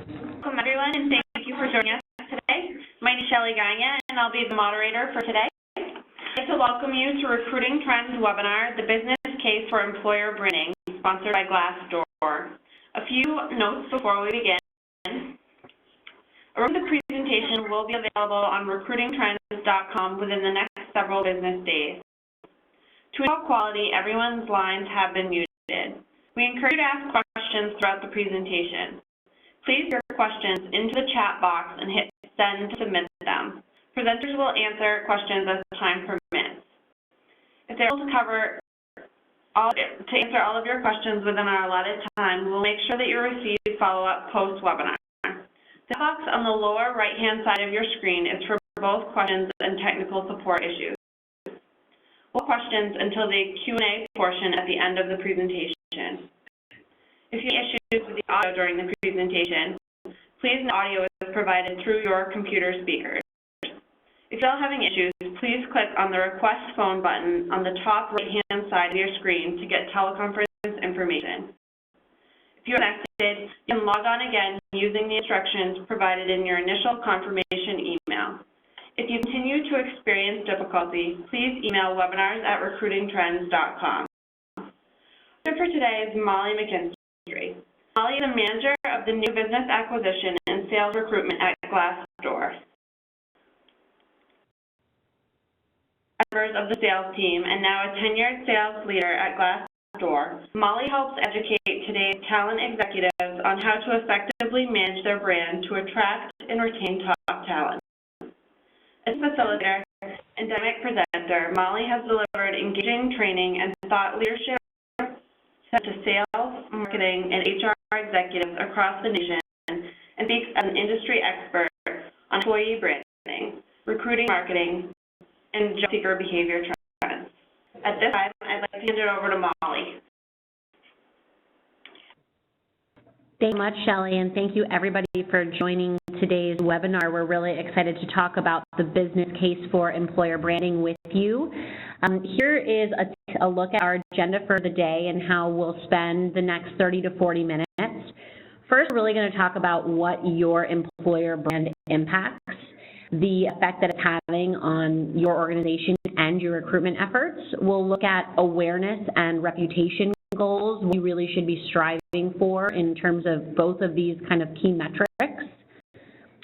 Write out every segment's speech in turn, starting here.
Welcome everyone, and thank you for joining us today. My name is Shelly Gagne, and I'll be the moderator for today. I'd like to welcome you to Recruiting Trends webinar, The Business Case for Employer Branding, sponsored by Glassdoor. A few notes before we begin. A recording of the presentation will be available on recruitingtrends.com within the next several business days. To ensure quality, everyone's lines have been muted. We encourage you to ask questions throughout the presentation. Please enter your questions into the chat box and hit send to submit them. Presenters will answer questions as time permits. If they're able to answer all of your questions within our allotted time, we'll make sure that you receive follow-up post-webinar. The box on the lower right-hand side of your screen is for both questions and technical support issues. We'll questions until the Q&A portion at the end of the presentation. If you have issues with the audio during the presentation, please note audio is provided through your computer speakers. If you're having issues, please click on the Request Phone button on the top right-hand side of your screen to get teleconference information. If you're connected, you can log on again using the instructions provided in your initial confirmation email. If you continue to experience difficulty, please email webinars@recruitingtrends.com. For today is Molly McKinstry. Molly is the manager of the new business acquisition and sales recruitment at Glassdoor. Members of the sales team and now a tenured sales leader at Glassdoor, Molly helps educate today's talent executives on how to effectively manage their brand to attract and retain top talent. As a facilitator and dynamic presenter, Molly has delivered engaging training and thought leadership to sales, marketing, and HR executives across the nation and speaks as an industry expert on employee branding, recruiting marketing, and job seeker behavior trends. At this time, I'd like to hand it over to Molly. Thank you much, Shelly, and thank you everybody for joining today's webinar. We're really excited to talk about the business case for employer branding with you. Here is a look at our agenda for the day and how we'll spend the next 30 to 40 minutes. First, we're really going to talk about what your employer brand impacts, the effect that it's having on your organization and your recruitment efforts. We'll look at awareness and reputation goals we really should be striving for in terms of both of these kind of key metrics.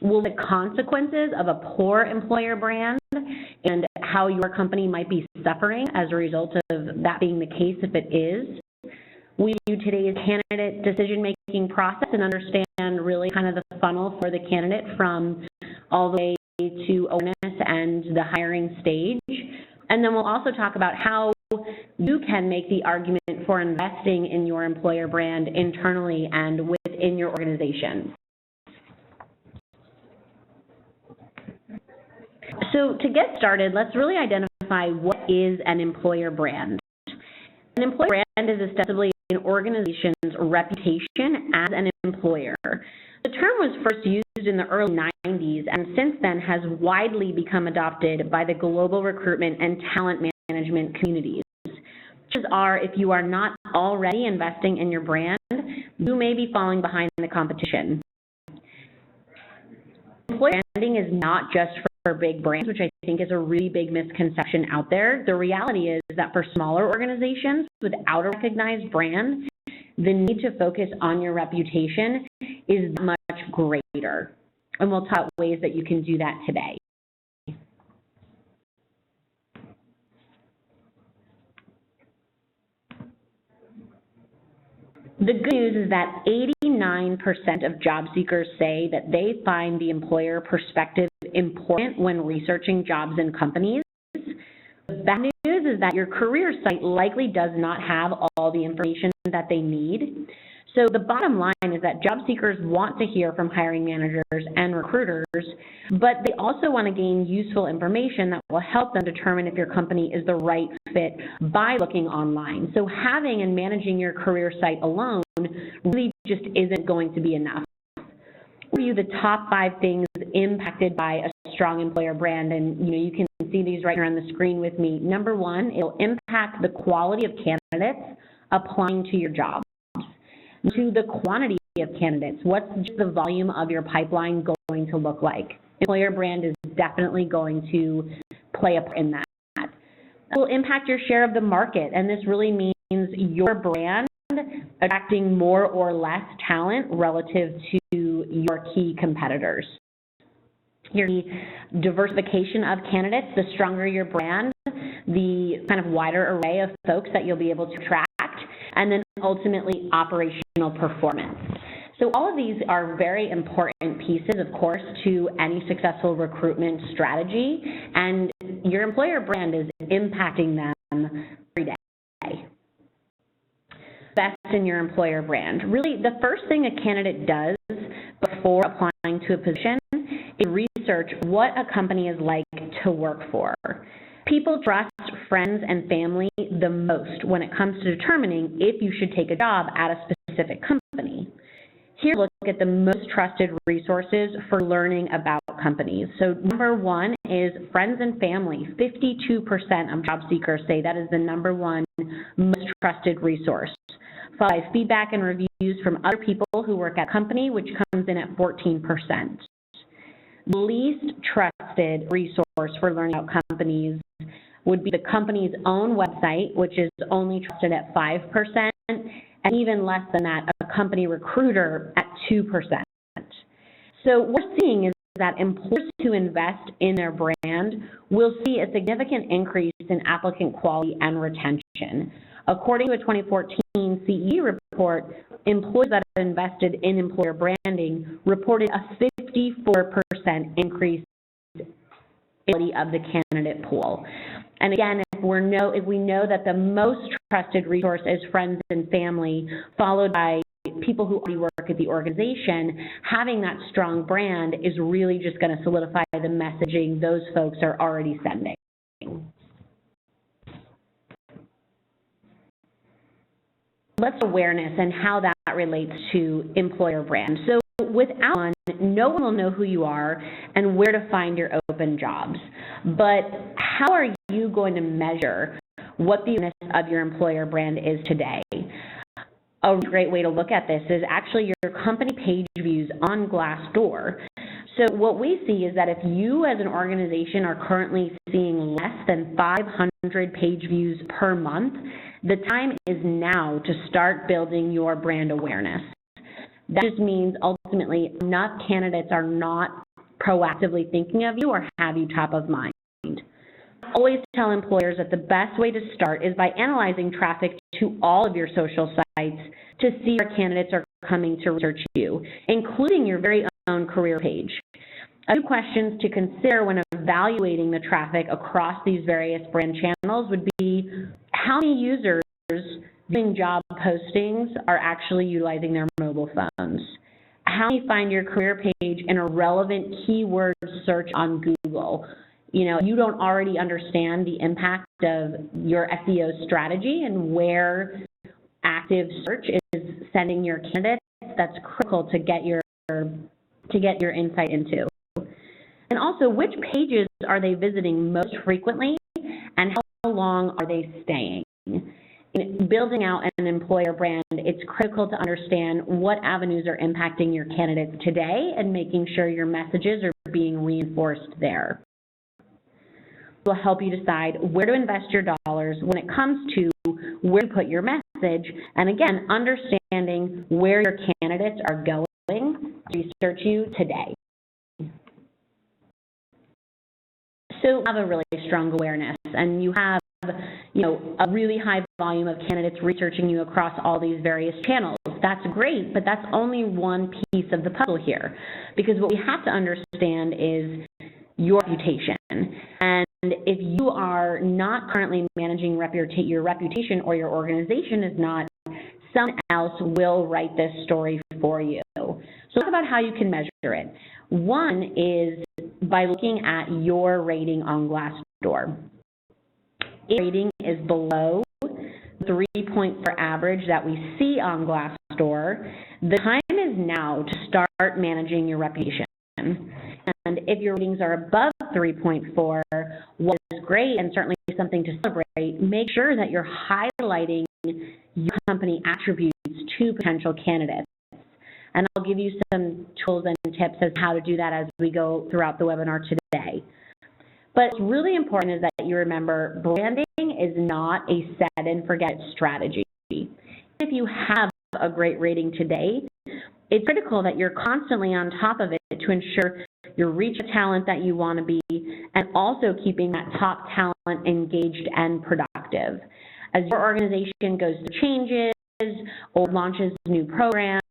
We'll look at consequences of a poor employer brand and how your company might be suffering as a result of that being the case if it is. We view today's candidate decision-making process and understand really kind of the funnel for the candidate from all the way to awareness and the hiring stage. And then we'll also talk about how you can make the argument for investing in your employer brand internally and within your organization. So to get started, let's really identify what is an employer brand. An employer brand is ostensibly an organization's reputation as an employer. The term was first used in the early 90s and since then has widely become adopted by the global recruitment and talent management communities. Chances are, if you are not already investing in your brand, you may be falling behind the competition. Employer branding is not just for big brands, which I think is a really big misconception out there. The reality is that for smaller organizations without a recognized brand, the need to focus on your reputation is much greater. And we'll talk about ways that you can do that today. The good news is that 89% of job seekers say that they find the employer perspective important when researching jobs and companies. The bad news is that your career site likely does not have all the information that they need. So the bottom line is that job seekers want to hear from hiring managers and recruiters, but they also want to gain useful information that will help them determine if your company is the right fit by looking online. So having and managing your career site alone really just isn't going to be enough. We'll review the top 5 things impacted by a strong employer brand, and you can see these right here on the screen with me. Number 1, it'll impact the quality of candidates applying to your job. 2, the quantity of candidates? What's the volume of your pipeline going to look like? Employer brand is definitely going to play a part in that. It will impact your share of the market, and this really means your brand attracting more or less talent relative to your key competitors. Your diversification of candidates, the stronger your brand, the kind of wider array of folks that you'll be able to attract, and then ultimately operational performance. So all of these are very important pieces, of course, to any successful recruitment strategy, and your employer brand is impacting them every day. Best in your employer brand. Really, the first thing a candidate does before applying to a position is research what a company is like to work for. People trust friends and family the most when it comes to determining if you should take a job at a specific company. Here, look at the most trusted resources for learning about companies. So number one is friends and family. 52% of job seekers say that is the number one most trusted resource. Followed by feedback and reviews from other people who work at a company, which comes in at 14%. The least trusted resource for learning about companies would be the company's own website, which is only trusted at 5%, and even less than that, a company recruiter at 2%. So what we're seeing is that employers who invest in their brand will see a significant increase in applicant quality and retention. According to a 2014 CE report, employers that have invested in employer branding reported a 54% increase in the quality of the candidate pool. And again, if we know that the most trusted resource is friends and family, followed by people who already work at the organization, having that strong brand is really just going to solidify the messaging those folks are already sending. Let's awareness and how that relates to employer brand. So without one, no one will know who you are and where to find your open jobs. But how are you going to measure what the awareness of your employer brand is today? A great way to look at this is actually your company page views on Glassdoor. So what we see is that if you as an organization are currently seeing less than 500 page views per month, the time is now to start building your brand awareness. That just means ultimately enough candidates are not proactively thinking of you or have you top of mind. I always tell employers that the best way to start is by analyzing traffic to all of your social sites to see where candidates are coming to research you, including your very own career page. A few questions to consider when evaluating the traffic across these various brand channels would be how many users viewing job postings are actually utilizing their mobile phones? How many find your career page in a relevant keyword search on Google? You don't already understand the impact of your SEO strategy and where active search is sending your candidates. That's critical to get your insight into. And also, which pages are they visiting most frequently and how long are they staying? In building out an employer brand, it's critical to understand what avenues are impacting your candidates today and making sure your messages are being reinforced there. It will help you decide where to invest your dollars when it comes to where to put your message, and again, understanding where your candidates are going to research you today. So you have a really strong awareness, and you have a really high volume of candidates researching you across all these various channels. That's great, but that's only one piece of the puzzle here, because what we have to understand is your reputation. And if you are not currently managing your reputation, or your organization is not, someone else will write this story for you. So talk about how you can measure it. One is by looking at your rating on Glassdoor. If rating is below the 3.4 average that we see on Glassdoor, the time is now to start managing your reputation. And if your ratings are above 3.4, what is great and certainly something to celebrate, make sure that you're highlighting your company attributes to potential candidates. and I'll give you some tools and tips as to how to do that as we go throughout the webinar today. But what's really important is that you remember branding is not a set and forget strategy. If you have a great rating today, it's critical that you're constantly on top of it to ensure you reach the talent that you want to be, and also keeping that top talent engaged and productive. As your organization goes through changes or launches new programs,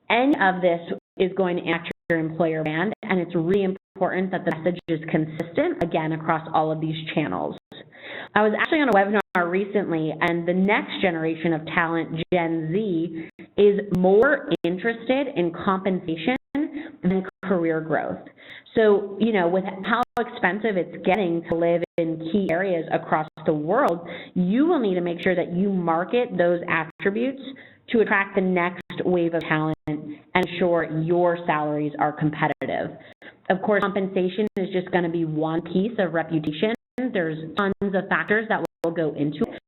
any of this is going to impact your employer brand, and it's really important that the message is consistent, again, across all of these channels. I was actually on a webinar recently, and the next generation of talent, Gen Z, is more interested in compensation than career growth. So, you know, with how expensive it's getting to live in key areas across the world, you will need to make sure that you market those attributes to attract the next wave of talent and ensure your salaries are competitive. Of course, compensation is just going to be one piece of reputation. There's tons of factors that will go into it.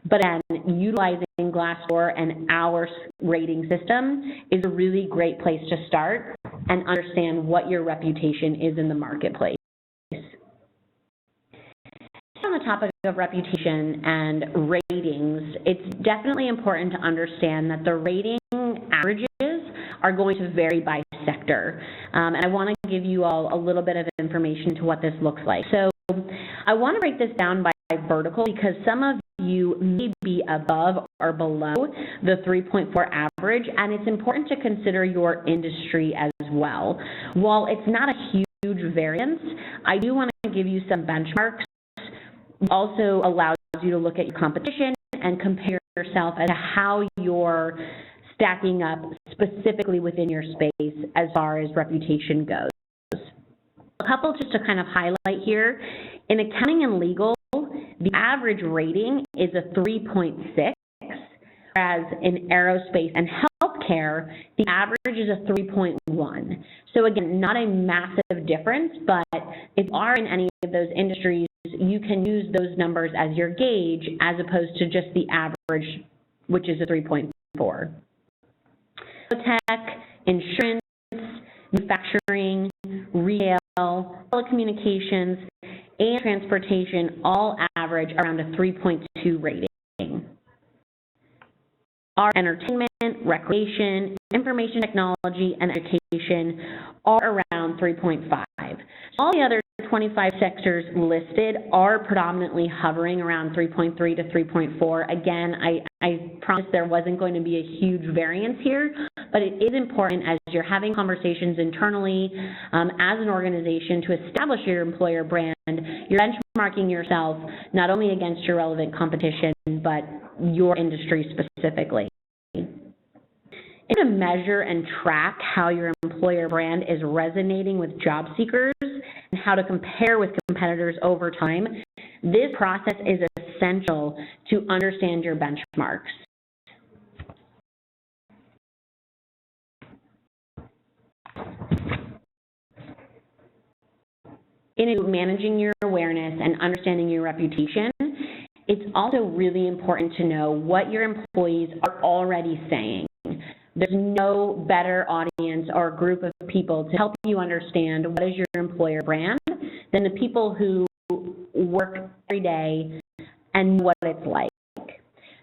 But again, utilizing Glassdoor and our rating system is a really great place to start and understand what your reputation is in the marketplace. On the topic of reputation and ratings, it's definitely important to understand that the rating averages are going to vary by sector. And I want to give you all a little bit of information to what this looks like. So I want to break this down by vertical because some of you may be above or below the 3.4 average, and it's important to consider your industry as well. While it's not a huge variance, I do want to give you some benchmarks. It also allows you to look at your competition and compare yourself as to how you're stacking up specifically within your space as far as reputation goes. A couple just to kind of highlight here. In accounting and legal, the average rating is a 3.6, whereas in aerospace and healthcare, the average is a 3.1. So again, not a massive difference, but if you are in any of those industries, you can use those numbers as your gauge as opposed to just the average, which is a 3.4. Tech, insurance, manufacturing, retail, telecommunications, and transportation all average around a 3.2 rating. Our entertainment, recreation, information technology, and education are around 3.5. All the other 25 sectors listed are predominantly hovering around 3.3 to 3.4. Again, I promised there wasn't going to be a huge variance here, but it is important as you're having conversations internally as an organization to establish your employer brand, you're benchmarking yourself not only against your relevant competition, but your industry specifically. To measure and track how your employer brand is resonating with job seekers and how to compare with competitors over time, this process is essential to understand your benchmarks. In managing your awareness and understanding your reputation, it's also really important to know what your employees are already saying. There's no better audience or group of people to help you understand what is your employer brand than the people who work every day and know what it's like.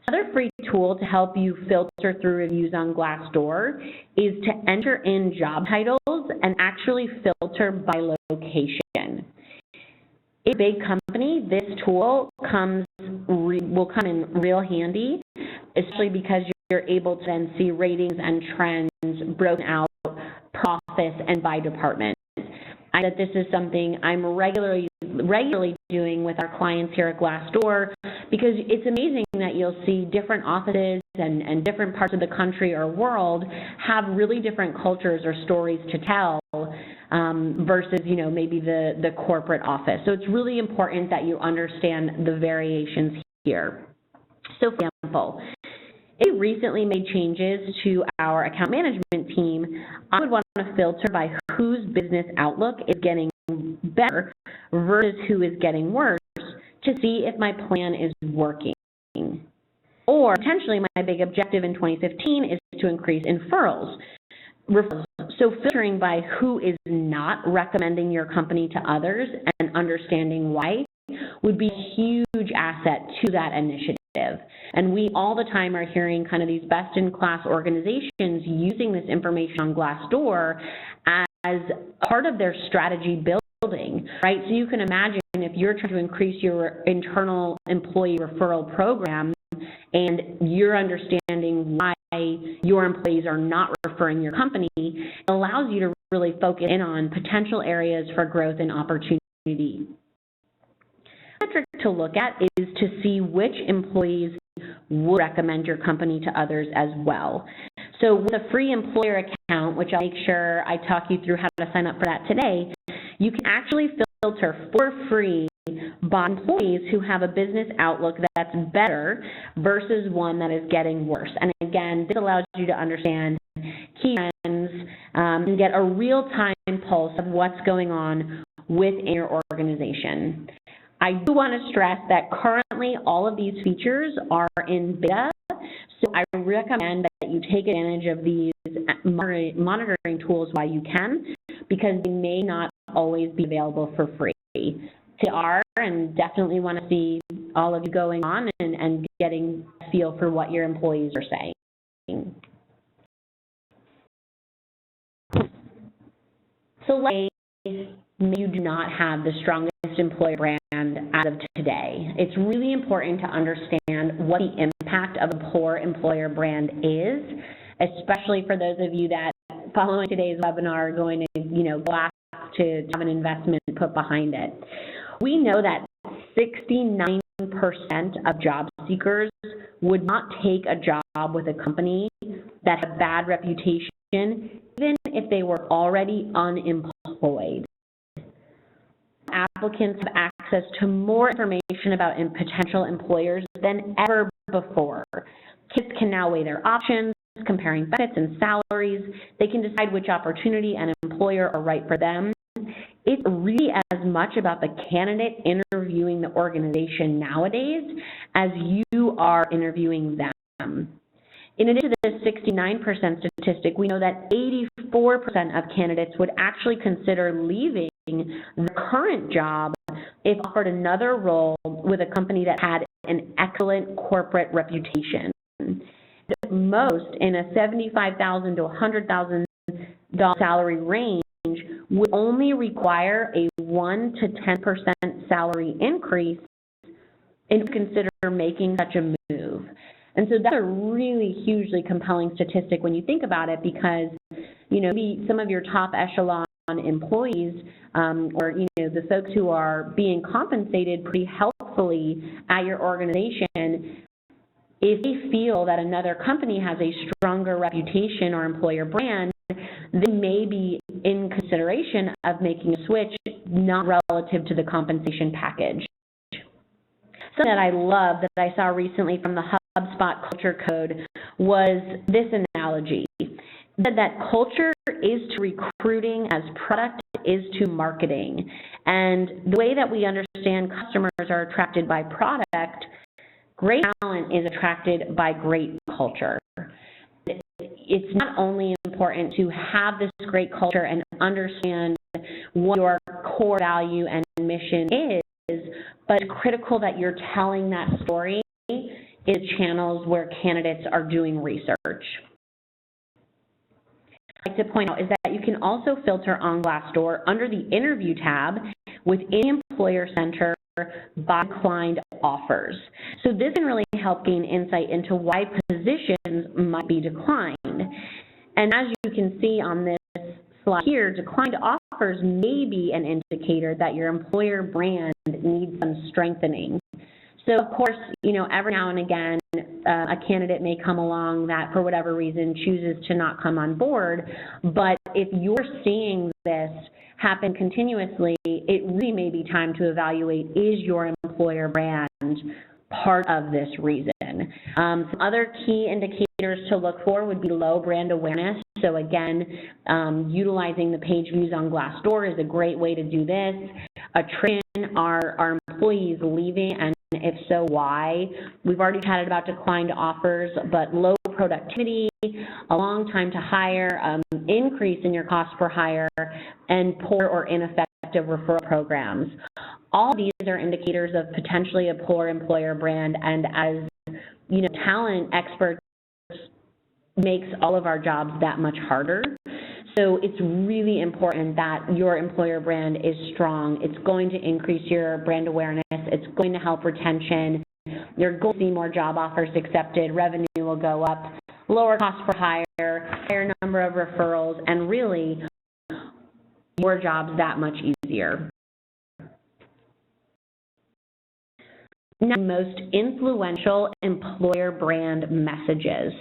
Another free tool to help you filter through reviews on Glassdoor is to enter in job titles and actually filter by location. In a big company, this tool will come in real handy, especially because you're able to then see ratings and trends broken out per office and by department. I know that this is something I'm regularly doing with our clients here at Glassdoor, because it's amazing that you'll see different offices and different parts of the country or world have really different cultures or stories to tell versus, you know, maybe the corporate office. So it's really important that you understand the variations here. So for example, if we recently made changes to our account management team, I would want to filter by whose business outlook is getting better versus who is getting worse to see if my plan is working. Or potentially my big objective in 2015 is to increase referrals. referrals. So filtering by who is not recommending your company to others and understanding why would be a huge asset to that initiative. And we all the time are hearing kind of these best-in-class organizations using this information on Glassdoor as part of their strategy building, right? So you can imagine if you're trying to increase your internal employee referral program and you're understanding why your employees are not referring your company, it allows you to really focus in on potential areas for growth and opportunity. The metric to look at is to see which employees would recommend your company to others as well. So with a free employer account, which I'll make sure I talk you through how to sign up for that today, you can actually filter for free by employees who have a business outlook that's better versus one that is getting worse. And again, this allows you to understand key trends and get a real-time pulse of what's going on within your organization. I do want to stress that currently all of these features are in beta, so I recommend that you take advantage of these monitoring tools while you can, because they may not always be available for free. They are, and definitely want to see all of you going on and getting a feel for what your employees are saying. So let's say you do not have the strongest employer brand as of today. It's really important to understand what the impact of a poor employer brand is, especially for those of you that, following today's webinar, are going to, go ask to have an investment put behind it. We know that 69% of job seekers would not take a job with a company that had a bad reputation, even if they were already unemployed. Applicants have access to more information about potential employers than ever before. Kids can now weigh their options, comparing benefits and salaries. They can decide which opportunity and employer are right for them. It's really as much about the candidate interviewing the organization nowadays as you are interviewing them. In addition to this 69% statistic, we know that 84% of candidates would actually consider leaving their current job if offered another role with a company that had an excellent corporate reputation. Most in a $75,000 to $100,000 salary range would only require a 1 to 10% salary increase in to consider making such a move. And so that's a really hugely compelling statistic when you think about it, because, maybe some of your top echelon employees or, the folks who are being compensated pretty healthfully at your organization, if they feel that another company has a stronger reputation or employer brand, they may be in consideration of making a switch, not relative to the compensation package. Something that I love that I saw recently from the HubSpot Culture Code was this analogy. It said that culture is to recruiting as product is to marketing. And the way that we understand customers are attracted by product, great talent is attracted by great culture. It's not only important to have this great culture and understand what your core value and mission is, but it's critical that you're telling that story in channels where candidates are doing research. I'd like to point out is that you can also filter on Glassdoor under the Interview tab within the Employer Center by declined offers. So this can really help gain insight into why positions might be declined. And as you can see on this slide here, declined offers may be an indicator that your employer brand needs some strengthening. So of course, every now and again, a candidate may come along that for whatever reason chooses to not come on board, but if you're seeing this happen continuously, it really may be time to evaluate, is your employer brand part of this reason? Some other key indicators to look for would be low brand awareness. So again, utilizing the page views on Glassdoor is a great way to do this. Attrition, are employees leaving, and if so, why? We've already chatted about declined offers, but low productivity, a long time to hire, increase in your cost per hire, and poor or ineffective referral programs. All of these are indicators of potentially a poor employer brand, and as you know, talent experts makes all of our jobs that much harder. So it's really important that your employer brand is strong. It's going to increase your brand awareness. It's going to help retention. You're going to see more job offers accepted. Revenue will go up, lower cost per hire, higher number of referrals, and really more jobs that much easier. Now, most influential employer brand messages.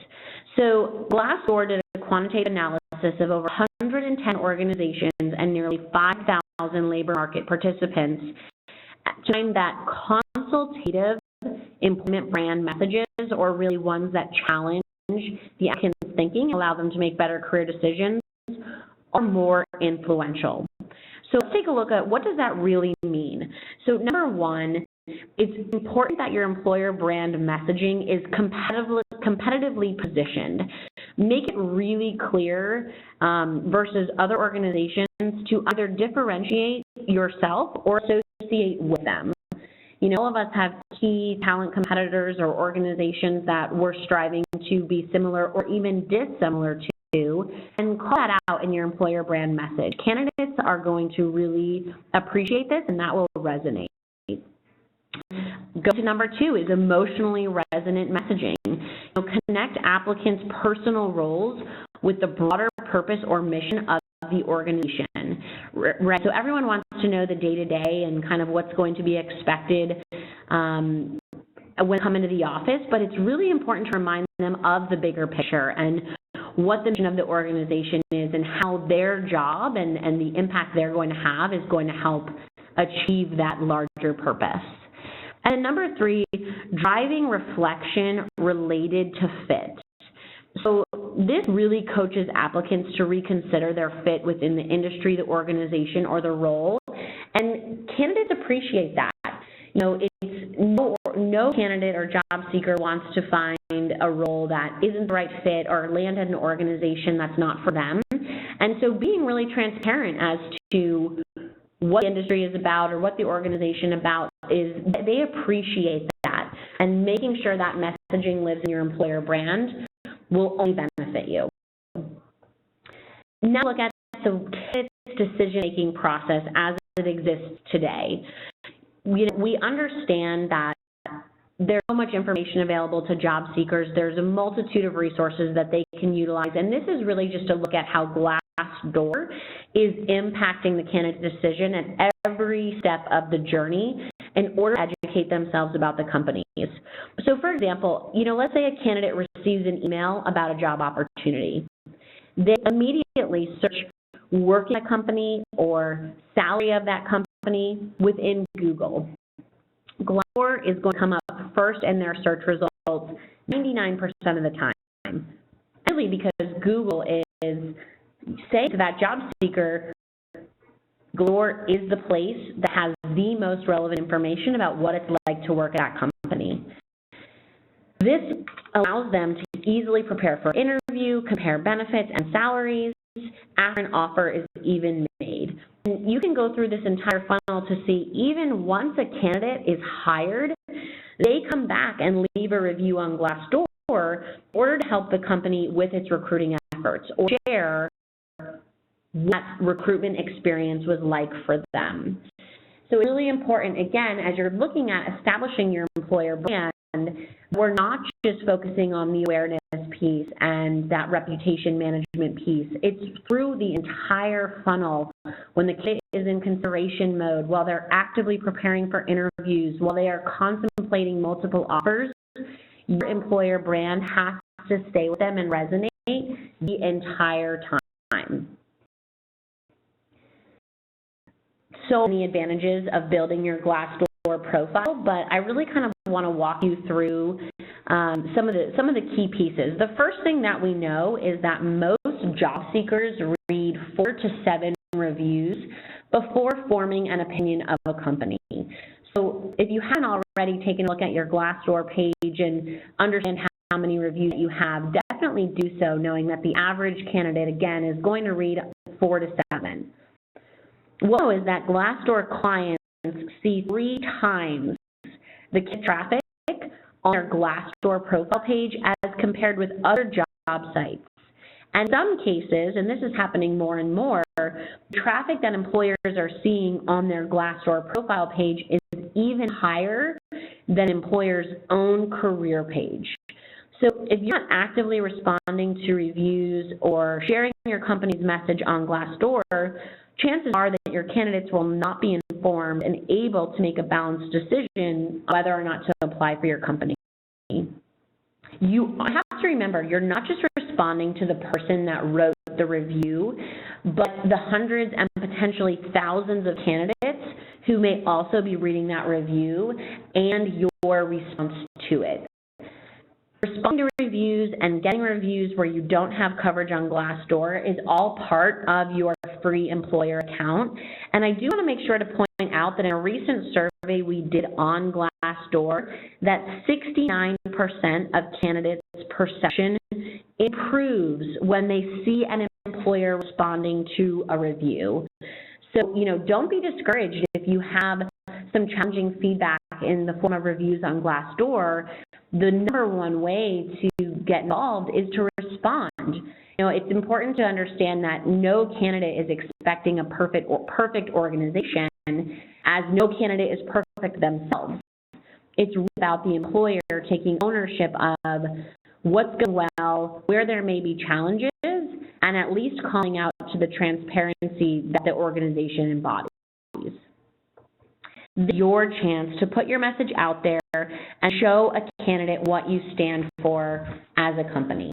So Glassdoor did a quantitative analysis of over 110 organizations and nearly 5,000 labor market participants to find that consultative employment brand messages, or really ones that challenge the applicant's thinking, allow them to make better career decisions, are more influential. So let's take a look at what does that really mean. So number one, it's important that your employer brand messaging is competitively positioned. Make it really clear versus other organizations to either differentiate yourself or associate with them. You know, all of us have key talent competitors or organizations that we're striving to be similar or even dissimilar to, and call that out in your employer brand message. Candidates are going to really appreciate this, and that will resonate. Go to number two is emotionally resonant messaging. Connect applicants' personal roles with the broader purpose or mission of the organization. Right? So everyone wants to know the day-to-day and kind of what's going to be expected when they come into the office, but it's really important to remind them of the bigger picture and what the mission of the organization is and how their job and the impact they're going to have is going to help achieve that larger purpose. And then number three, driving reflection related to fit. So this really coaches applicants to reconsider their fit within the industry, the organization, or the role. And candidates appreciate that. You know, it's no candidate or job seeker wants to find a role that isn't the right fit or land at an organization that's not for them. And so being really transparent as to what the industry is about or what the organization about is, they appreciate that. And making sure that messaging lives in your employer brand will only benefit you. Now look at the decision-making process as it exists today. We understand that there's so much information available to job seekers. There's a multitude of resources that they can utilize, and this is really just a look at how Glassdoor is impacting the candidate decision at every step of the journey in order to educate themselves about the companies. So for example, let's say a candidate receives an email about a job opportunity. They immediately search work at a company or salary of that company within Google. Glassdoor is going to come up first in their search results 99% of the time. Really because Google is saying to that job seeker, Glassdoor is the place that has the most relevant information about what it's like to work at that company. This allows them to easily prepare for an interview, compare benefits and salaries after an offer is even made. And you can go through this entire funnel to see even once a candidate is hired, they come back and leave a review on Glassdoor in order to help the company with its recruiting efforts or share what recruitment experience was like for them. So it's really important, again, as you're looking at establishing your employer brand, we're not just focusing on the awareness piece and that reputation management piece. It's through the entire funnel when the candidate is in consideration mode, while they're actively preparing for interviews, while they are contemplating multiple offers. Your employer brand has to stay with them and resonate the entire time. So many advantages of building your Glassdoor profile, but I really kind of want to walk you through some of the key pieces. The first thing that we know is that most job seekers read 4 to 7 reviews before forming an opinion of a company. So if you haven't already taken a look at your Glassdoor page and understand how many reviews you have, definitely do so knowing that the average candidate, again, is going to read 4 to 7. What is that Glassdoor clients see 3 times the traffic on their Glassdoor profile page as compared with other job sites. And in some cases, and this is happening more and more, traffic that employers are seeing on their Glassdoor profile page is even higher than employers' own career page. So if you're not actively responding to reviews or sharing your company's message on Glassdoor, chances are that your candidates will not be informed and able to make a balanced decision whether or not to apply for your company. You have to remember, you're not just responding to the person that wrote the review, but the hundreds and potentially thousands of candidates who may also be reading that review and your response to it. Responding to reviews and getting reviews where you don't have coverage on Glassdoor is all part of your free employer account. And I do want to make sure to point out that in a recent survey we did on Glassdoor, that 69% of candidates' perception improves when they see an employer responding to a review. So, don't be discouraged if you have some challenging feedback in the form of reviews on Glassdoor. The number one way to get involved is to respond. It's important to understand that no candidate is expecting a perfect organization, as no candidate is perfect themselves. It's really about the employer taking ownership of what's going well, where there may be challenges, and at least calling out to the transparency that the organization embodies. This is your chance to put your message out there and show a candidate what you stand for as a company.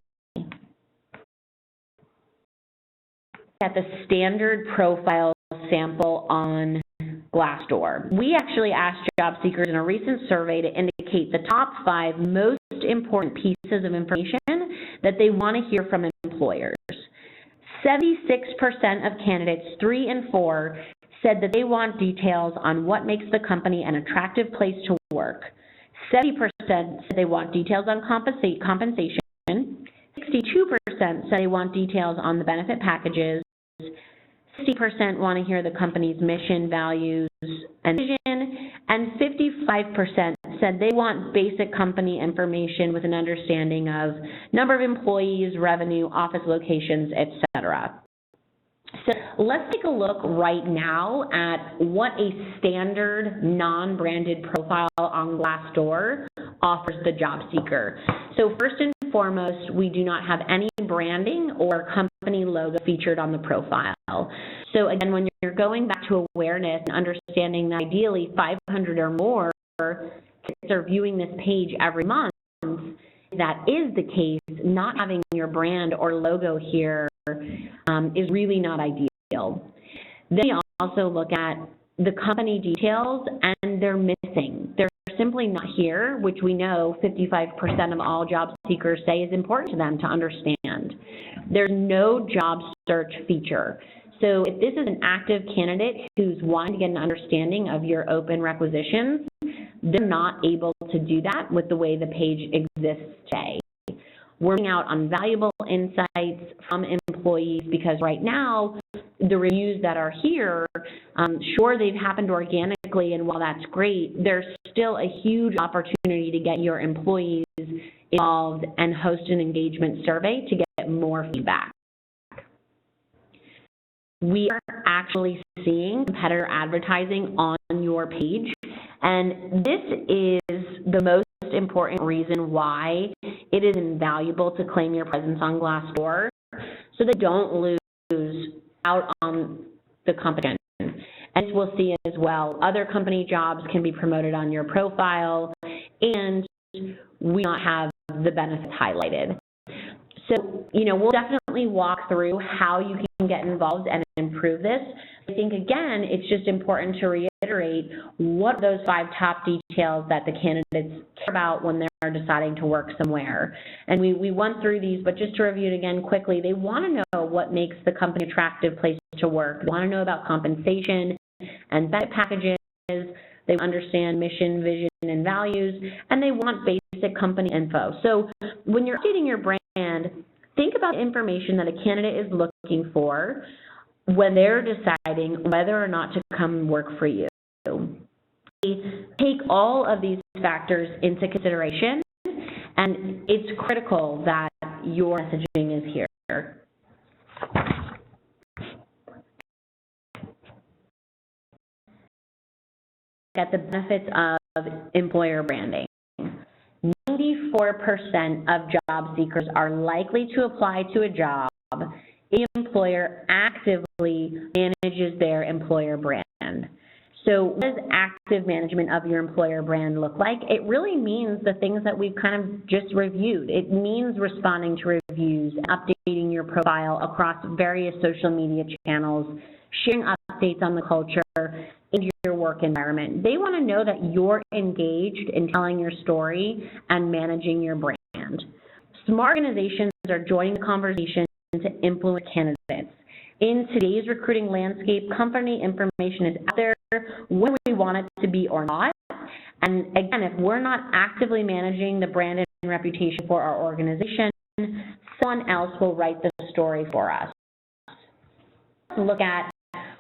At the standard profile sample on Glassdoor, we actually asked job seekers in a recent survey to indicate the top 5 most important pieces of information that they want to hear from employers. 76% of candidates 3 and 4 said that they want details on what makes the company an attractive place to work. 70% said they want details on compensation. 62% said they want details on the benefit packages. 60% want to hear the company's mission, values, and vision, and 55% said they want basic company information with an understanding of number of employees, revenue, office locations, etc. So let's take a look right now at what a standard non-branded profile on Glassdoor offers the job seeker. So first and foremost, we do not have any branding or company logo featured on the profile. So again, when you're going back to awareness and understanding that ideally 500 or more kids are viewing this page every month, that is the case, not having your brand or logo here is really not ideal. Then we also look at the company details, and they're missing. They're simply not here, which we know 55% of all job seekers say is important to them to understand. There's no job search feature. So if this is an active candidate who's wanting to get an understanding of your open requisitions, they're not able to do that with the way the page exists today. Working out on valuable insights from employees, because right now the reviews that are here, sure, they've happened organically, and while that's great, there's still a huge opportunity to get your employees involved and host an engagement survey to get more feedback. We are actually seeing competitor advertising on your page, and this is the most important reason why it is invaluable to claim your presence on Glassdoor, so they don't lose out on the competition. And we'll see as well, other company jobs can be promoted on your profile, and we not have the benefits highlighted. So, we'll definitely walk through how you can get involved and improve this. I think, again, it's just important to reiterate what are those 5 top details that the candidates care about when they're deciding to work somewhere. And we went through these, but just to review it again quickly, they want to know what makes the company an attractive place to work. They want to know about compensation and benefit packages. They understand mission, vision, and values, and they want basic company info. So when you're updating your brand think about the information that a candidate is looking for when they're deciding whether or not to come work for you. Take all of these factors into consideration, and it's critical that your messaging is here. At the benefits of employer branding. 94% of job seekers are likely to apply to a job if the employer actively manages their employer brand. So what does active management of your employer brand look like? It really means the things that we've kind of just reviewed. It means responding to reviews, updating your profile across various social media channels, sharing updates on the culture in your work environment. They want to know that you're engaged in telling your story and managing your brand. Smart organizations are joining the conversation to influence candidates. In today's recruiting landscape, company information is out there whether we want it to be or not. And again, if we're not actively managing the brand and reputation for our organization, someone else will write the story for us. Look at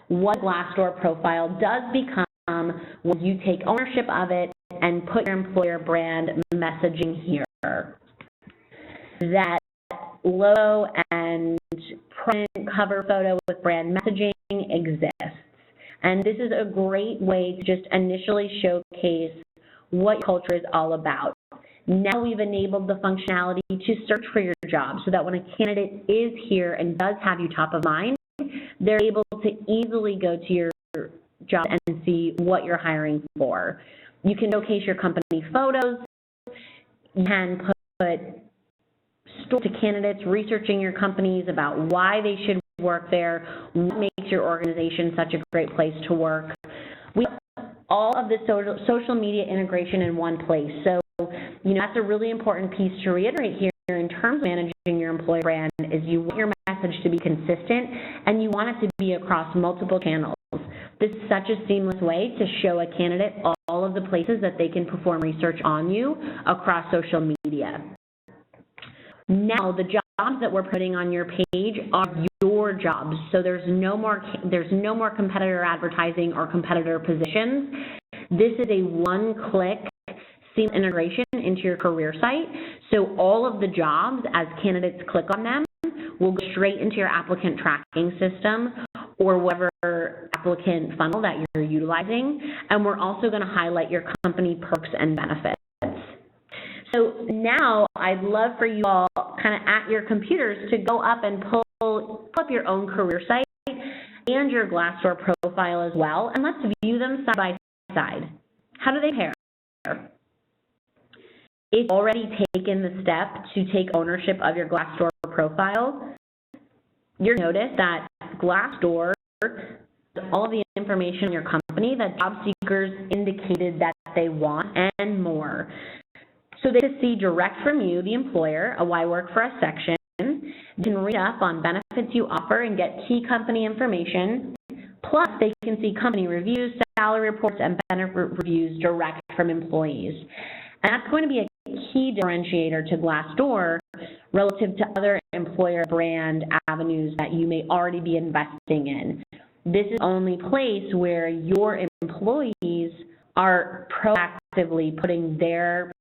what Glassdoor profile does become when you take ownership of it and put your employer brand messaging here. That logo and print cover photo with brand messaging exists. And this is a great way to just initially showcase what your culture is all about. Now we've enabled the functionality to search for your job so that when a candidate is here and does have you top of mind, they're able to easily go to your job and see what you're hiring for. You can showcase your company photos. You can put stories to candidates researching your companies about why they should work there, what makes your organization such a great place to work. We have all of the social media integration in one place. So, that's a really important piece to reiterate here in terms of managing your employer brand is you want your message to be consistent and you want it to be across multiple channels. This is such a seamless way to show a candidate all of the places that they can perform research on you across social media. Now, the jobs that we're putting on your page are your jobs, so there's no more competitor advertising or competitor positions. This is a one-click seamless integration into your career site, so all of the jobs, as candidates click on them, will go straight into your applicant tracking system or whatever applicant funnel that you're utilizing, and we're also going to highlight your company perks and benefits. So now I'd love for you all kind of at your computers to go up and pull up your own career site and your Glassdoor profile as well, and let's view them side by side. How do they pair? If you've already taken the step to take ownership of your Glassdoor profile, you'll notice that Glassdoor has all of the information on your company that job seekers indicated that they want and more. So they can see direct from you, the employer, a Why Work For Us section. They can read up on benefits you offer and get key company information. Plus, they can see company reviews, salary reports, and benefit reviews direct from employees. And that's going to be a key differentiator to Glassdoor relative to other employer brand avenues that you may already be investing in. This is the only place where your employees are proactively putting their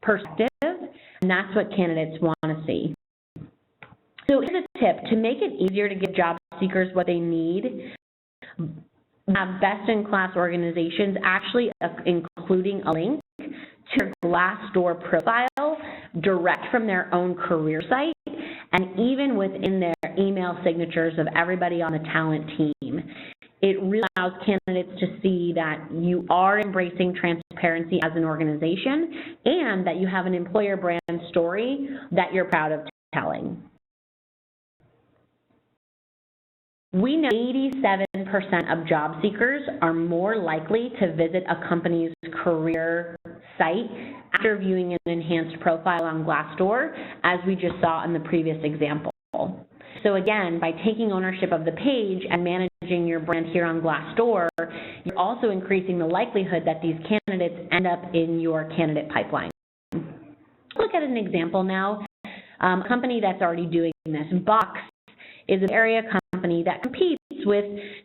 perspective, and that's what candidates want to see. So here's a tip. To make it easier to give job seekers what they need, have best-in-class organizations actually including a link to your Glassdoor profile direct from their own career site and even within their email signatures of everybody on the talent team. It really allows candidates to see that you are embracing transparency as an organization and that you have an employer brand story that you're proud of telling. We know 87% of job seekers are more likely to visit a company's career site after viewing an enhanced profile on Glassdoor, as we just saw in the previous example. So again, by taking ownership of the page and managing your brand here on Glassdoor, you're also increasing the likelihood that these candidates end up in your candidate pipeline. Look at an example now a company that's already doing this. Box is an area company that competes with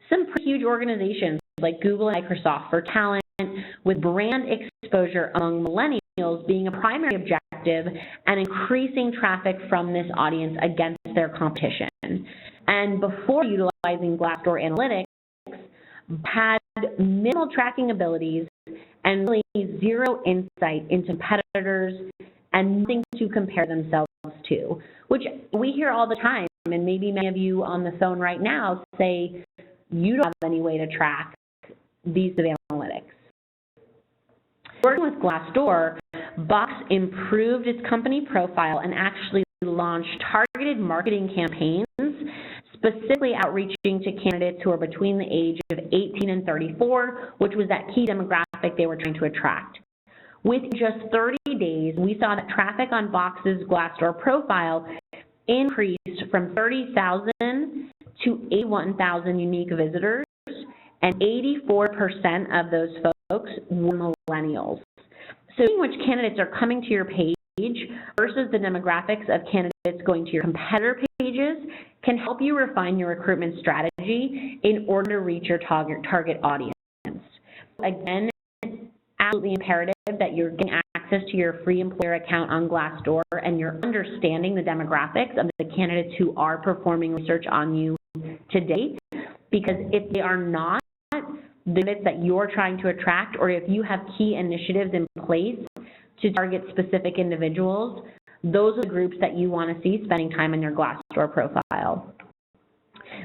some pretty huge organizations like Google and Microsoft for talent, with brand exposure among millennials being a primary objective and increasing traffic from this audience against their competition. And before utilizing Glassdoor analytics, had minimal tracking abilities and really zero insight into competitors and nothing to compare themselves to, which we hear all the time, and maybe many of you on the phone right now say you don't have any way to track these analytics. Working with Glassdoor, Box improved its company profile and actually launched targeted marketing campaigns, specifically outreaching to candidates who are between the age of 18 and 34, which was that key demographic they were trying to attract. With just 30 days, we saw that traffic on Box's Glassdoor profile increased from 30,000 to 81,000 unique visitors, and 84% of those folks were millennials. So seeing which candidates are coming to your page versus the demographics of candidates going to your competitor pages can help you refine your recruitment strategy in order to reach your target audience. Again, absolutely imperative that you're getting access to your free employer account on Glassdoor and you're understanding the demographics of the candidates who are performing research on you to date, because if they are not the candidates that you're trying to attract, or if you have key initiatives in place to target specific individuals, those are the groups that you want to see spending time in your Glassdoor profile.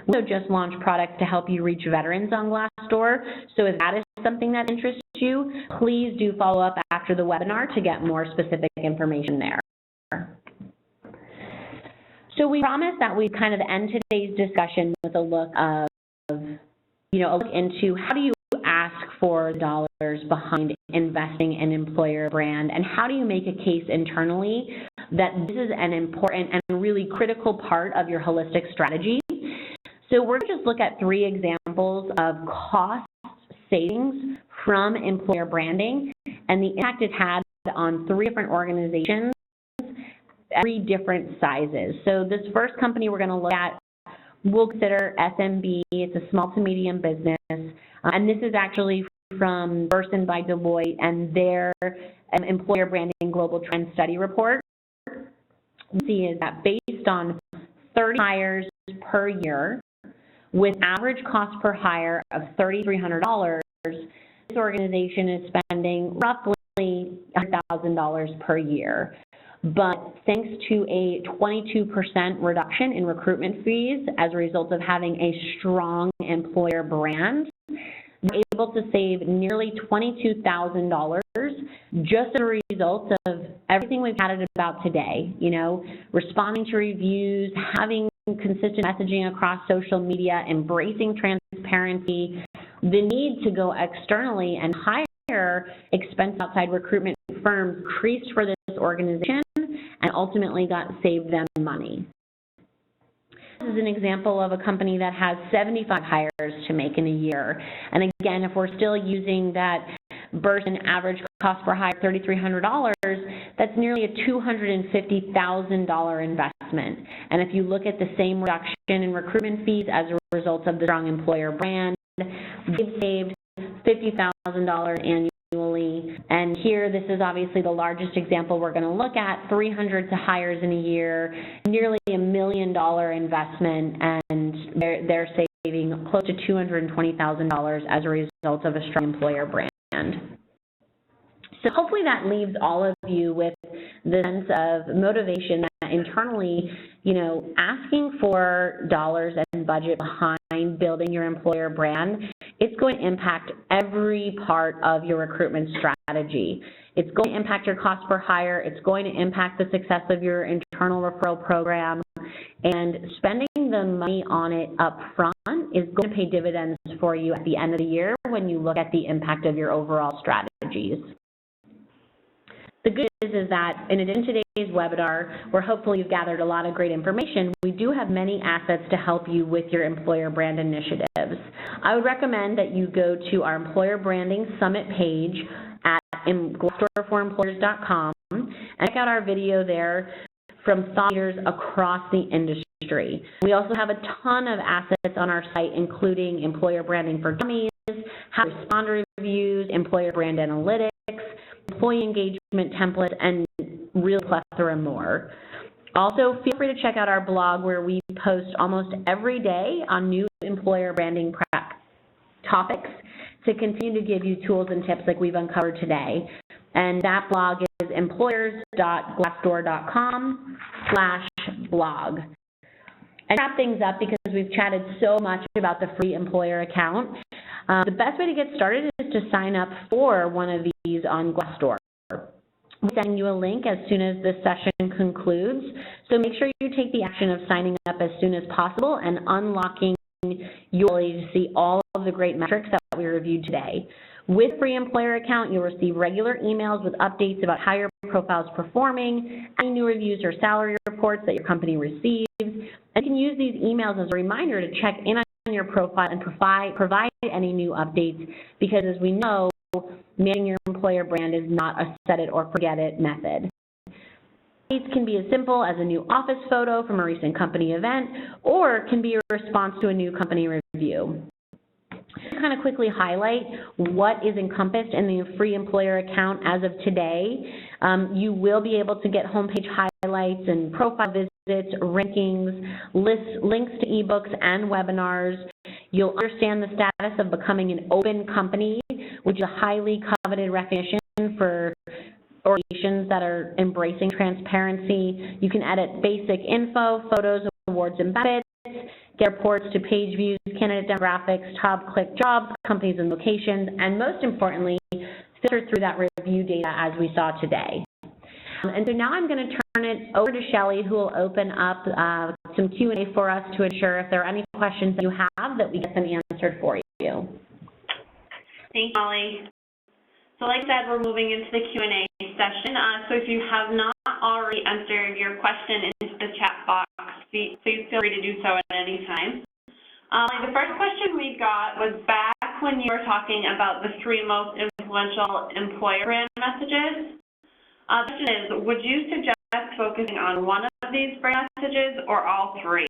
We also just launched products to help you reach veterans on Glassdoor, so if that is something that interests you, please do follow up after the webinar to get more specific information there. So we promised that we'd kind of end today's discussion with a look of, a look into how do you ask for dollars behind investing in employer brand, and how do you make a case internally that this is an important and really critical part of your holistic strategy. So we're going to just look at 3 examples of cost savings from employer branding and the impact it had on 3 different organizations, 3 different sizes. So this first company we're going to look at, we'll consider SMB. It's a small to medium business, and this is actually from Burson by Deloitte and their employer branding global trend study report. What we see is that based on 30 hires per year, with average cost per hire of $3,300, this organization is spending roughly $100,000 per year. But thanks to a 22% reduction in recruitment fees as a result of having a strong employer brand, they're able to save nearly $22,000 just as a result of everything we've chatted about today, responding to reviews, having consistent messaging across social media, embracing transparency, the need to go externally and hire expensive outside recruitment firms increased for this organization and ultimately saved them money. This is an example of a company that has 75 hires to make in a year. And again, if we're still using that Burson average cost per hire $3,300, that's nearly a $250,000 investment. And if you look at the same reduction in recruitment fees as a result of the strong employer brand, they've saved $50,000 annually. And here, this is obviously the largest example we're going to look at, 300 hires in a year, nearly $1 million investment, and they're saving close to $220,000 as a result of a strong employer brand. So hopefully that leaves all of you with the sense of motivation that internally, asking for dollars and budget behind building your employer brand, it's going to impact every part of your recruitment strategy. It's going to impact your cost per hire. It's going to impact the success of your internal referral program. And spending the money on it up front is going to pay dividends for you at the end of the year when you look at the impact of your overall strategies. The good news is that in addition to today's webinar, where hopefully you've gathered a lot of great information, we do have many assets to help you with your employer brand initiatives. I would recommend that you go to our Employer Branding Summit page at glassdoorforemployers.com and check out our video there from thought leaders across the industry. We also have a ton of assets on our site, including employer branding for dummies, how to respond to reviews, employer brand analytics, employee engagement templates, and really plethora more. Also, feel free to check out our blog where we post almost every day on new employer branding topics to continue to give you tools and tips like we've uncovered today. And that blog is employers.glassdoor.com/blog. And wrap things up because we've chatted so much about the free employer account. The best way to get started is to sign up for one of these on Glassdoor. We're sending you a link as soon as this session concludes, so make sure you take the action of signing up as soon as possible and unlocking your ability to see all of the great metrics that we reviewed today. With free employer account, you'll receive regular emails with updates about how your profile is performing, any new reviews or salary reports that your company receives, and you can use these emails as a reminder to check in on your profile and provide any new updates, because as we know, managing your employer brand is not a set it or forget it method. Updates can be as simple as a new office photo from a recent company event, or it can be a response to a new company review. To kind of quickly highlight what is encompassed in the free employer account as of today, you will be able to get homepage highlights and profile visits, rankings, lists, links to ebooks and webinars. You'll understand the status of becoming an open company, which is a highly coveted recognition for organizations that are embracing transparency. You can edit basic info, photos, awards, and benefits, get reports to page views, candidate demographics, top click jobs, companies and locations, and most importantly, filter through that review data as we saw today. And so now I'm going to turn it over to Shelley, who will open up some Q&A for us to ensure if there are any questions that you have that we get them answered for you. Thanks, Molly. So like I said, we're moving into the Q&A session. So if you have not already entered your question into the chat box, please feel free to do so at any time. The first question we got was back when you were talking about the 3 most influential employer brand messages. The question is, would you suggest focusing on one of these brand messages or all 3?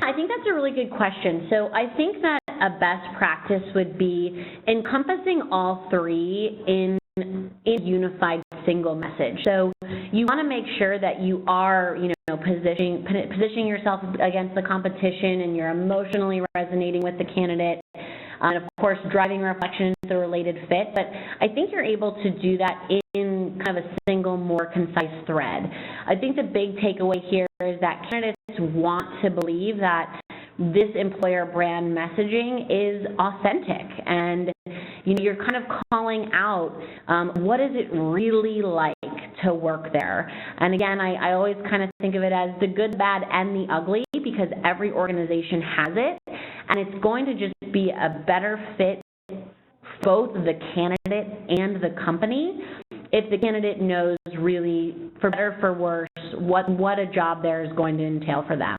I think that's a really good question. So I think that a best practice would be encompassing all 3 in a unified single message. So you want to make sure that you are, positioning yourself against the competition and you're emotionally resonating with the candidate. And of course, driving reflection is a related fit, but I think you're able to do that in kind of a single, more concise thread. I think the big takeaway here is that candidates want to believe that this employer brand messaging is authentic, and you're kind of calling out what is it really like to work there. And again, I always kind of think of it as the good, bad, and the ugly, because every organization has it, and it's going to just be a better fit both the candidate and the company if the candidate knows really, for better or for worse, what a job there is going to entail for them.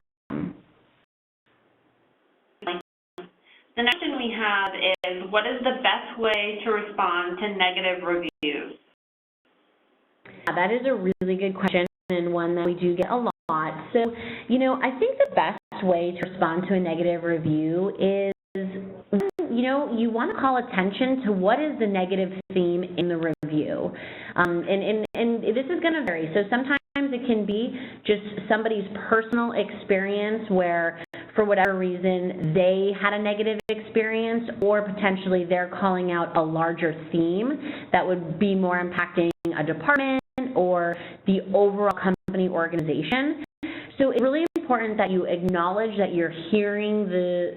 The next question we have is, what is the best way to respond to negative reviews? That is a really good question, and one that we do get a lot. So, I think the best way to respond to a negative review is, you want to call attention to what is the negative theme in the review. And this is going to vary. So sometimes it can be just somebody's personal experience where, for whatever reason, they had a negative experience, or potentially they're calling out a larger theme that would be more impacting a department or the overall company organization. So it's really important that you acknowledge that you're hearing the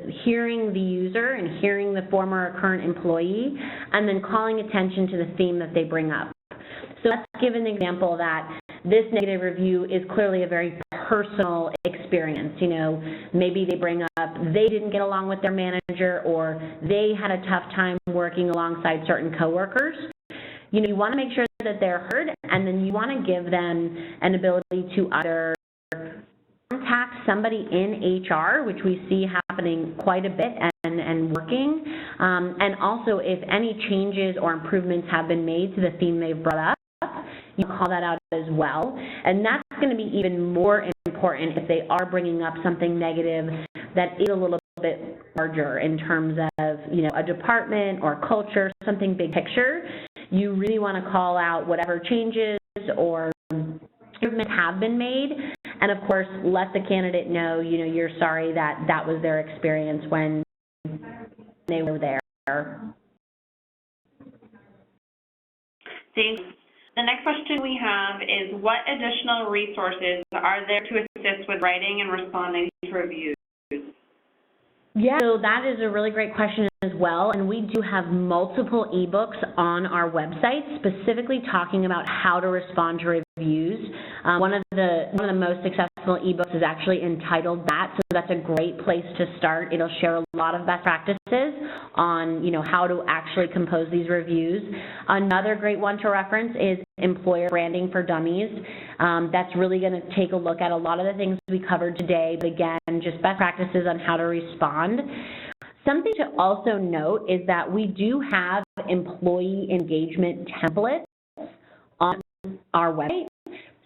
user and hearing the former or current employee, and then calling attention to the theme that they bring up. So let's give an example that this negative review is clearly a very personal experience. Maybe they bring up they didn't get along with their manager, or they had a tough time working alongside certain coworkers. You want to make sure that they're heard, and then you want to give them an ability to either contact somebody in HR, which we see happening quite a bit and working, and also if any changes or improvements have been made to the theme they've brought up, you call that out as well. And that's going to be even more important if they are bringing up something negative that is a little bit larger in terms of, you know, a department or culture, something big picture. You really want to call out whatever changes or improvements have been made, and of course, let the candidate know, you know, you're sorry that that was their experience when they were there. Thanks. The next question we have is, what additional resources are there to assist with writing and responding to reviews? Yeah, so that is a really great question as well, and we do have multiple ebooks on our website specifically talking about how to respond to reviews. One of the most successful ebooks is actually entitled that, so that's a great place to start. It'll share a lot of best practices on, you know, how to actually compose these reviews. Another great one to reference is Employer Branding for Dummies. That's really going to take a look at a lot of the things we covered today, but again, just best practices on how to respond. Something to also note is that we do have employee engagement templates on our website.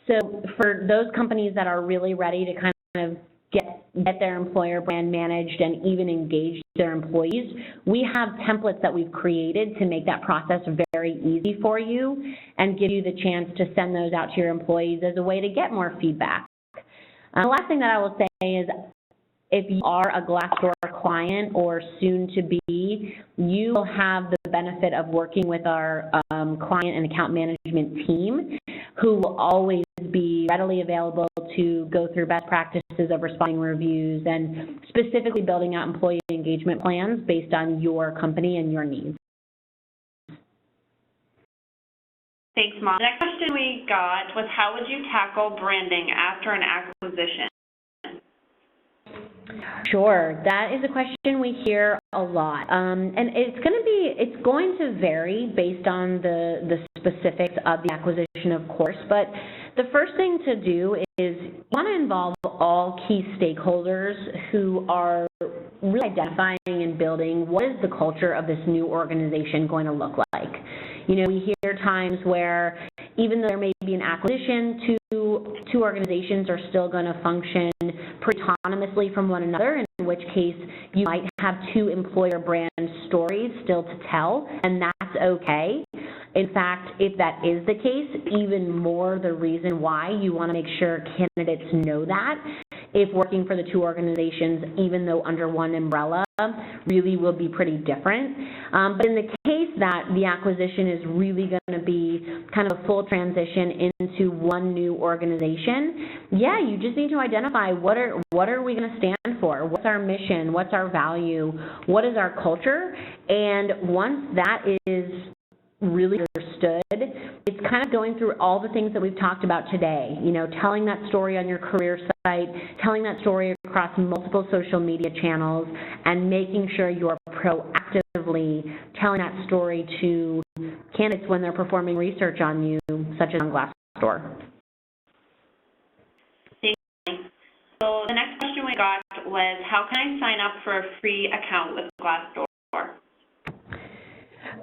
So for those companies that are really ready to kind of get their employer brand managed and even engage their employees, we have templates that we've created to make that process very easy for you and give you the chance to send those out to your employees as a way to get more feedback. The last thing that I will say is, if you are a Glassdoor client or soon to be, you will have the benefit of working with our client and account management team, who will always be readily available to go through best practices of responding reviews and specifically building out employee engagement plans based on your company and your needs. Thanks, Mom. The next question we got was, how would you tackle branding after an acquisition? Sure, that is a question we hear a lot, and it's going to vary based on the specifics of the acquisition, of course. But the first thing to do is you want to involve all key stakeholders who are really identifying and building what is the culture of this new organization going to look like. You know, we hear times where even though there may be an acquisition, two organizations are still going to function pretty autonomously from one another, in which case you might have two employer brand stories still to tell, and that's okay. In fact, if that is the case, even more the reason why you want to make sure candidates know that, if working for the two organizations, even though under one umbrella, really will be pretty different. But in the case that the acquisition is really going to be kind of a full transition into one new organization, yeah, you just need to identify what are we going to stand for, what's our mission, what's our value, what is our culture, and once that is really understood, it's kind of going through all the things that we've talked about today, you know, telling that story on your career site, telling that story across multiple social media channels, and making sure you're proactively telling that story to candidates when they're performing research on you, such as on Glassdoor. Thank you. So the next question we got was, how can I sign up for a free account with Glassdoor?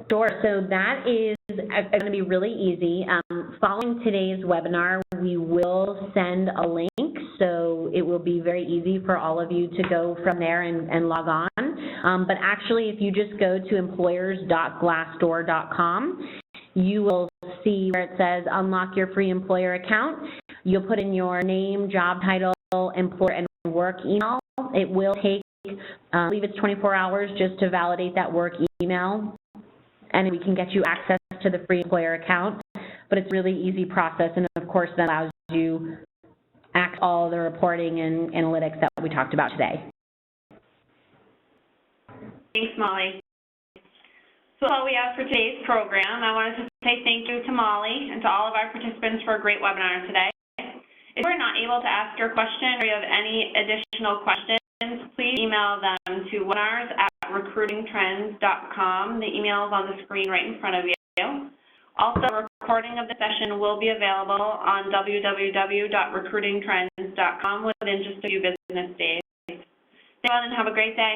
Sure, so that is going to be really easy. Following today's webinar, we will send a link, so it will be very easy for all of you to go from there and log on. But actually, if you just go to employers.glassdoor.com, you will see where it says unlock your free employer account. You'll put in your name, job title, employer, and work email. It will take, I believe it's 24 hours just to validate that work email, and we can get you access to the free employer account. But it's a really easy process, and of course that allows you access to all the reporting and analytics that we talked about today. Thanks, Molly. So that's all we have for today's program. I wanted to say thank you to Molly and to all of our participants for a great webinar today. If we're not able to ask your question or you have any additional questions, please email them to webinars@recruitingtrends.com. The email is on the screen right in front of you. Also, a recording of the session will be available on www.recruitingtrends.com within just a few business days. Stay well and have a great day.